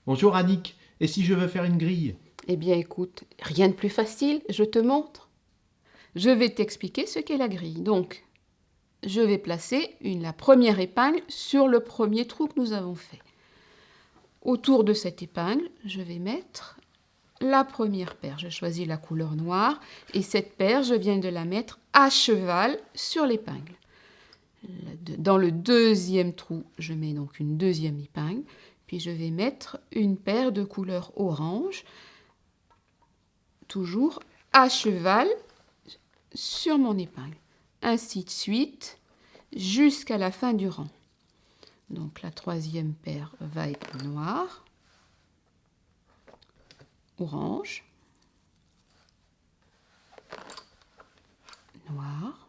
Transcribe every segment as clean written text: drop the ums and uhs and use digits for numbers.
Bonjour Annick, et si je veux faire une grille? Eh bien écoute, rien de plus facile, je te montre. Je vais t'expliquer ce qu'est la grille. Donc, je vais placer la première épingle sur le premier trou que nous avons fait. Autour de cette épingle, je vais mettre la première paire. Je choisis la couleur noire et cette paire, je viens de la mettre à cheval sur l'épingle. Dans le deuxième trou, je mets donc une deuxième épingle, puis je vais mettre une paire de couleur orange, toujours à cheval sur mon épingle. Ainsi de suite, jusqu'à la fin du rang. Donc la troisième paire va être noire, orange, noir,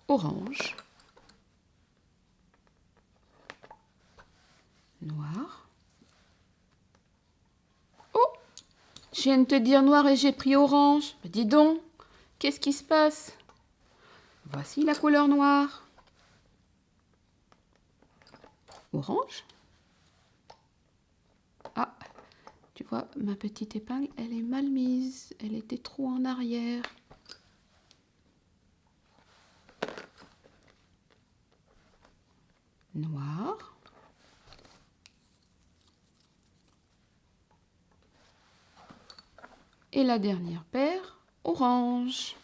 orange, noir. Oh, je viens de te dire noir et j'ai pris orange. Dis donc, qu'est-ce qui se passe? Voici la couleur noire. Orange. Ah, tu vois, ma petite épingle, elle est mal mise. Elle était trop en arrière. Noir. Et la dernière paire, orange.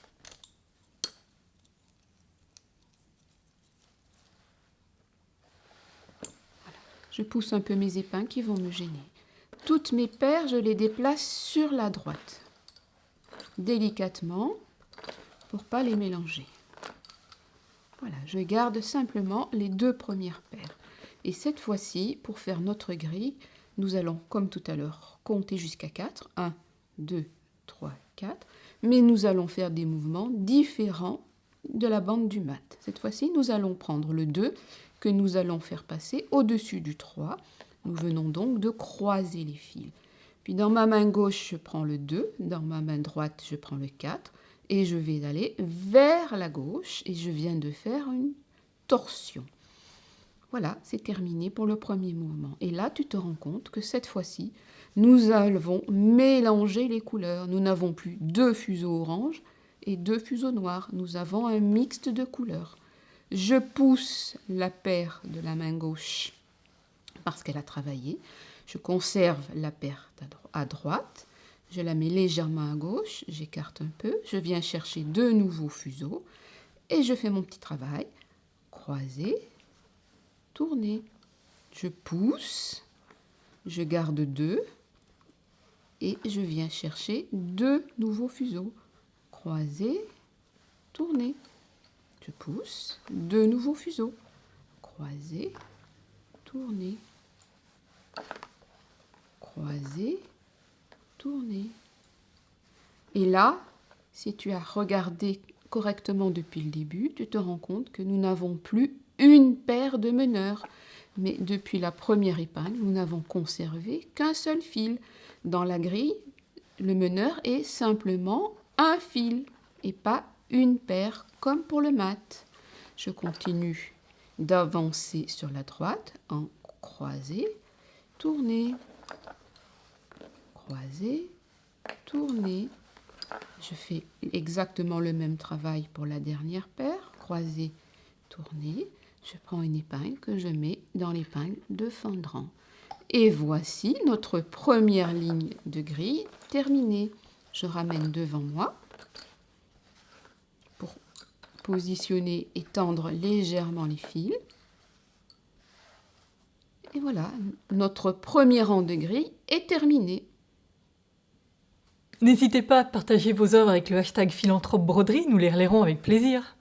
Voilà. Je pousse un peu mes épingles qui vont me gêner. Toutes mes paires, je les déplace sur la droite, délicatement, pour ne pas les mélanger. Voilà, je garde simplement les deux premières paires. Et cette fois-ci, pour faire notre grille, nous allons, comme tout à l'heure, compter jusqu'à 4. 1, 2, 3, 4. Mais nous allons faire des mouvements différents de la bande du mat. Cette fois-ci, nous allons prendre le 2 que nous allons faire passer au-dessus du 3. Nous venons donc de croiser les fils. Puis dans ma main gauche, je prends le 2. Dans ma main droite, je prends le 4. Et je vais aller vers la gauche et je viens de faire une torsion. Voilà, c'est terminé pour le premier mouvement. Et là, tu te rends compte que cette fois-ci, nous avons mélangé les couleurs. Nous n'avons plus 2 fuseaux orange et 2 fuseaux noirs. Nous avons un mixte de couleurs. Je pousse la paire de la main gauche parce qu'elle a travaillé. Je conserve la paire à droite. Je la mets légèrement à gauche, j'écarte un peu, je viens chercher 2 nouveaux fuseaux et je fais mon petit travail. Croiser, tourner. Je pousse, je garde 2 et je viens chercher 2 nouveaux fuseaux. Croiser, tourner. Je pousse, 2 nouveaux fuseaux. Croiser, tourner. Croiser, tourner. Et là, si tu as regardé correctement depuis le début, tu te rends compte que nous n'avons plus une paire de meneurs. Mais depuis la première épingle, nous n'avons conservé qu'un seul fil. Dans la grille, le meneur est simplement un fil et pas une paire comme pour le mat. Je continue d'avancer sur la droite en croisé, tourner. Croiser, tourner. Je fais exactement le même travail pour la dernière paire. Croiser, tourner. Je prends une épingle que je mets dans l'épingle de fin de rang. Et voici notre première ligne de grille terminée. Je ramène devant moi pour positionner et tendre légèrement les fils. Et voilà, notre premier rang de grille est terminé. N'hésitez pas à partager vos œuvres avec le hashtag Philanthrope Broderie, nous les relayerons avec plaisir.